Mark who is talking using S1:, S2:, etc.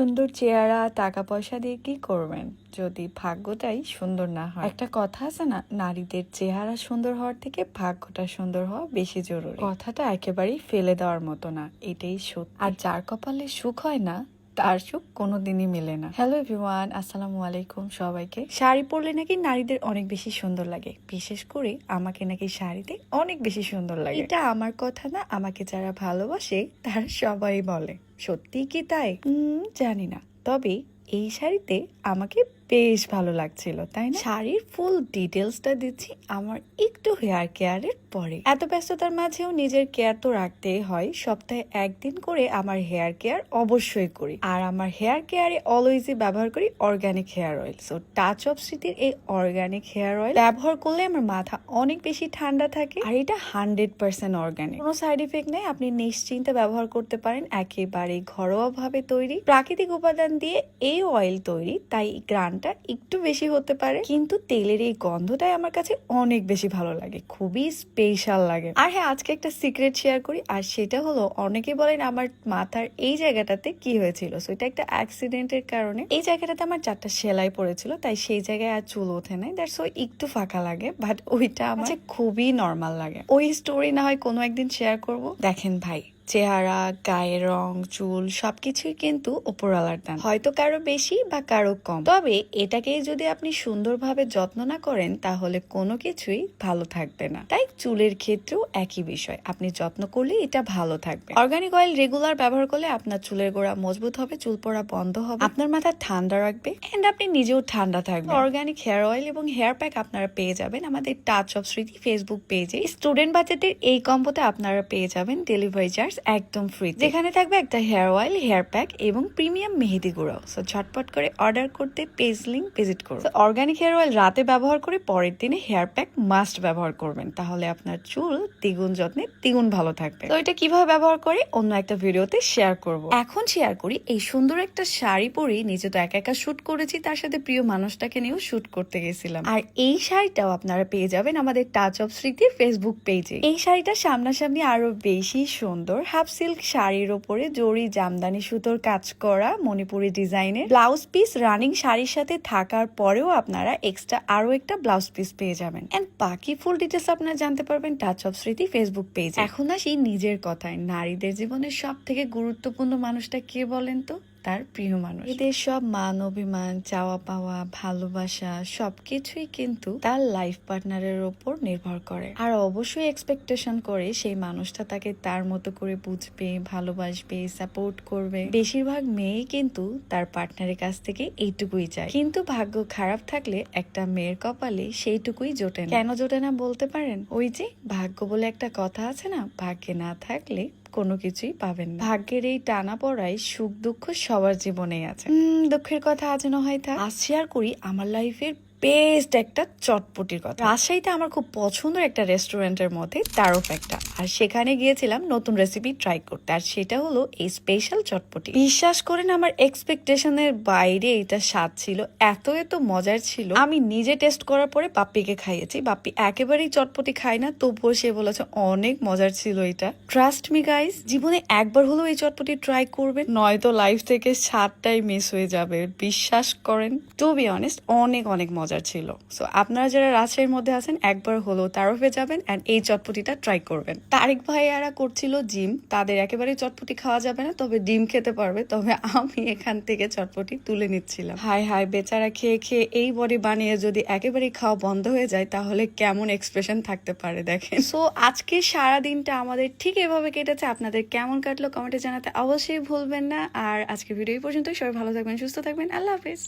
S1: সুন্দর চেহারা টাকা পয়সা দিয়ে কি করবেন যদি ভাগ্যটাই সুন্দর না হয়? একটা কথা আছে না, নারীদের চেহারা সুন্দর হওয়ার থেকে ভাগ্যটা সুন্দর হওয়া বেশি জরুরি। কথাটা একেবারেই ফেলে দেওয়ার মতো না, এটাই সত্যি। আর যার কপালে সুখ হয় না তার সুখ কোনোদিনই মেলে না। হ্যালো এভরিওয়ান, আসসালামু আলাইকুম সবাইকে। শাড়ি পরলে নাকি নারীদের অনেক বেশি সুন্দর লাগে, বিশেষ করে আমাকে নাকি শাড়িতে অনেক বেশি সুন্দর লাগে। এটা আমার কথা না, আমাকে যারা ভালোবাসে তারা সবাই বলে। সত্যি কি তাই? জানি না, তবে এই শাড়িতে আমাকে বেশ ভালো লাগছিল, তাই না? শাড়ির ফুল ডিটেলসটা দিচ্ছি আমার একটু হেয়ার কেয়ারের পরে। এত ব্যস্ততার মাঝেও নিজের কেয়ার তো রাখতেই হয়। সপ্তাহে একদিন করে আমার হেয়ার কেয়ার অবশ্যই করি। আর আমার হেয়ার কেয়ারে অলওয়েজই ব্যবহার করি organic hair oil. So touch of স্মৃতির এই অর্গানিক হেয়ার অয়েল ব্যবহার করলে আমার মাথা অনেক বেশি ঠান্ডা থাকে। আর এটা 100% অর্গানিক, কোনো সাইড ইফেক্ট নেই। আপনি নিশ্চিন্তে ব্যবহার করতে পারেন। একেবারে ঘরোয়া ভাবে তৈরি, প্রাকৃতিক উপাদান দিয়ে এই অয়েল তৈরি, তাই গ্রানটা একটু বেশি হতে পারে, কিন্তু তেলের এই গন্ধটাই আমার কাছে অনেক বেশি ভালো লাগে, খুবই স্পেশাল লাগে। আর হ্যাঁ, আজকে একটা সিক্রেট শেয়ার করি, আর সেটা হলো অনেকে বলেন আমার মাথার এই জায়গাটাতে কি হয়েছিল। সো এটা একটা অ্যাক্সিডেন্টের কারণে এই জায়গাটাতে আমার 4টা সেলাই পড়েছিল, তাই সেই জায়গায় আর চুল ওঠে নাই। দ্যাটস ওই একটু ফাঁকা লাগে, বাট ওইটা আমার খুবই নর্মাল লাগে। ওই স্টোরি না হয় কোনো একদিন শেয়ার করব। দেখেন ভাই, চেহারা, গায়ের রং, চুল সবকিছুই কিন্তু উপরওয়ালার দান, হয়তো কারো বেশি বা কারো কম। তবে এটাকে যদি আপনি সুন্দরভাবে যত্ন না করেন তাহলে কোনো কিছুই ভালো থাকবে না। তাই চুলের ক্ষেত্রেও একই বিষয়, আপনি যত্ন করলে এটা ভালো থাকবে। অর্গানিক অয়েল রেগুলার ব্যবহার করলে আপনার চুলের গোড়া মজবুত হবে, চুল পড়া বন্ধ হবে, আপনার মাথা ঠান্ডা রাখবে, এন্ড আপনি নিজেও ঠান্ডা থাকবেন। অর্গানিক হেয়ার অয়েল এবং হেয়ার প্যাক আপনারা পেয়ে যাবেন আমাদের টাচ অফ স্মৃতি ফেসবুক পেজে। স্টুডেন্ট বাজেটের এই কম্বোতে আপনারা পেয়ে যাবেন ডেলিভারি চার্জ একদম ফ্রি, যেখানে থাকবে একটা হেয়ার অয়েল, হেয়ার প্যাক এবং প্রিমিয়াম মেহেদি গুঁড়াও। সো ঝটপট করে অর্ডার করতে পেজ লিংক ভিজিট করুন। অর্গানিক হেয়ার অয়েল রাতে ব্যবহার করে পরের দিনে হেয়ার প্যাক মাস্ট ব্যবহার করবেন, তাহলে আপনার চুল দ্বিগুণ যত্নে দ্বিগুণ ভালো থাকবে। তো এটা কিভাবে ব্যবহার করে অন্য একটা ভিডিওতে শেয়ার করব। এখন শেয়ার করি এই সুন্দর একটা শাড়ি পরে, নিজে তো একা একা শুট করেছি, তার সাথে প্রিয় মানুষটাকে নিয়েও শুট করতে গেছিলাম। আর এই শাড়িটাও আপনারা পেয়ে যাবেন আমাদের টাচ অফ স্মৃতির ফেসবুক পেজে। এই শাড়িটা সামনাসামনি আরো বেশি সুন্দর। হাফ সিল্ক শাড়ির ওপরে জরি জামদানি সুতোর কাজ করা মণিপুরি ডিজাইনের ব্লাউজ পিস রানিং শাড়ির সাথে থাকার পরেও আপনারা এক্সট্রা আরো একটা ব্লাউজ পিস পেয়ে যাবেন। এন্ড বাকি ফুল ডিটেলস আপনারা জানতে পারবেন টাচ অফ স্মৃতি ফেসবুক পেজ। এখন আসি নিজের কথায়, নারীদের জীবনের সব থেকে গুরুত্বপূর্ণ মানুষটা কে বলেন তো? তার প্রিয় মানুষ। এদের সব মান অভিমান, চাওয়া পাওয়া, ভালোবাসা সবকিছুই কিন্তু তার লাইফ পার্টনারের ওপর নির্ভর করে। আর অবশ্যই এক্সপেকটেশন করে সেই মানুষটা তাকে তার মতো করে বুঝবে, ভালোবাসবে, সাপোর্ট করবে। বেশিরভাগ মেয়েই কিন্তু তার পার্টনারের কাছ থেকে এইটুকুই চায়, কিন্তু ভাগ্য খারাপ থাকলে একটা মেয়ের কপালে সেইটুকুই জোটে না। কেন জোটে না বলতে পারেন? ওই যে ভাগ্য বলে একটা কথা আছে না, ভাগ্যে না থাকলে কোনো কিছুই পাবেন না। ভাগ্যের এই টানা পড়ায় সুখ দুঃখ সবার জীবনেই আছে। দুঃখের কথা আজ না হয় থাক, আজ শেয়ার করি আমার লাইফের বেস্ট একটা চটপটির কথা। রাজশাহীতে আমার খুব পছন্দের একটা রেস্টুরেন্টের মধ্যে তারফ একটা, আর সেখানে গিয়েছিলাম নতুন রেসিপি ট্রাই করতে, আর সেটা হলো এই স্পেশাল চটপটি। বিশ্বাস করেন আমার এক্সপেকটেশনের বাইরে এটা স্বাদ ছিল, এত এত মজার ছিল। আমি নিজে টেস্ট করার পরে বাপ্পিকে খাইয়েছি, বাপ্পি একেবারেই চটপটি খায় না, তবুও সে বলেছে অনেক মজার ছিল এটা। ট্রাস্ট মি গাইস, জীবনে একবার হলেও এই চটপটি ট্রাই করবেন, নয়তো লাইফ থেকে স্বাদটাই মিস হয়ে যাবে। বিশ্বাস করেন, টু বি অনেস্ট অনেক অনেক মজার ছিল। সো আপনারা যারা রাজশাহীর মধ্যে আছেন একবার হলেও তারফে যাবেন এন্ড এই চটপটিটা ট্রাই করবেন। তারেক ভাইয়ারা করছিল জিম, তাদের একেবারে চটপটি খাওয়া যাবে না, তবে ডিম খেতে পারবে। তবে আমি এখান থেকে চটপটি তুলে নিচ্ছিলাম। হাই হাই, বেচারা খেয়ে খেয়ে এই বডি বানিয়ে যদি একেবারে খাওয়া বন্ধ হয়ে যায় তাহলে কেমন এক্সপ্রেশন থাকতে পারে দেখেন। সো আজকে সারা দিনটা আমাদের ঠিক এভাবে কেটেছে। আপনাদের কেমন কাটলো কমেন্টে জানাতে অবশ্যই ভুলবেন না। আর আজকে ভিডিও পর্যন্ত, সবাই ভালো থাকবেন, সুস্থ থাকবেন, আল্লাহ হাফেজ।